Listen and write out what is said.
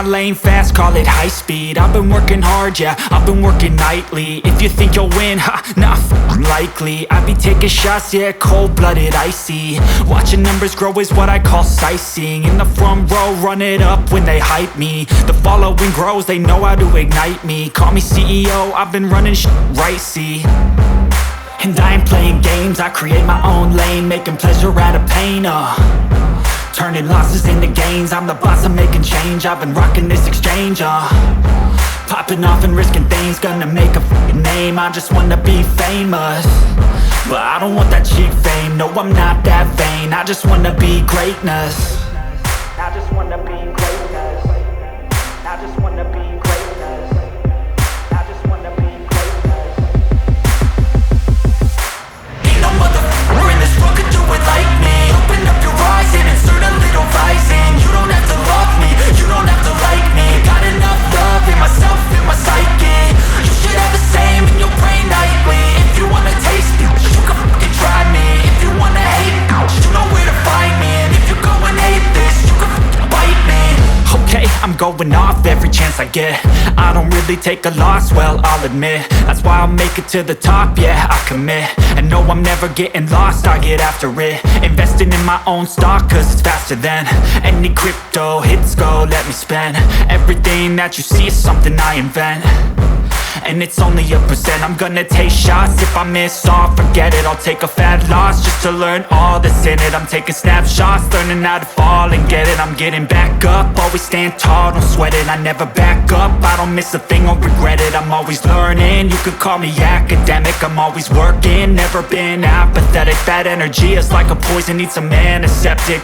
lane fast, call it high speed. I've been working hard, yeah, I've been working nightly. If you think you'll win, not likely. I be taking shots, yeah, cold-blooded, icy. Watching numbers grow is what I call sightseeing. In the front row, run it up when they hype me. The following grows, they know how to ignite me. Call me CEO, I've been running right, see. And I ain't playing games, I create my own lane, making pleasure out of pain, turning losses into gains. I'm the boss, I'm making change. I've been rocking this exchange, popping off and risking things. Gonna make a f***ing name. I just wanna be famous, but I don't want that cheap fame. No, I'm not that vain. I just wanna be greatness. I just wanna be greatness. I just wanna be greatness. I just wanna be greatness. Ain't no motherfucker in this world could do it like me. Open up your eyes and insert a little rising. You don't have to love me, you don't have to like me. Got enough love in myself, in my psyche. You should have the same in your brain nightly. If you wanna taste me, you can fucking try me. If you wanna hate me, you know where to find me. And if you go and hate this, you can fucking bite me. Okay, I'm going off every chance I get. I don't really take a loss, well, I'll admit. That's why I'll make it to the top, yeah, I commit. And no, I'm never getting lost, I get after it. Investing in my own stock, cause it's faster than any crypto hits go, let me spend. Everything that you see is something I invent, and it's only a percent. I'm gonna take shots, if I miss all, forget it. I'll take a fat loss just to learn all that's in it. I'm taking snapshots, learning how to fall and get it. I'm getting back up, always stand tall, don't sweat it. I never back up, I don't miss a thing or regret it. I'm always learning, you could call me academic. I'm always working, never been apathetic. That energy is like a poison, needs some antiseptic.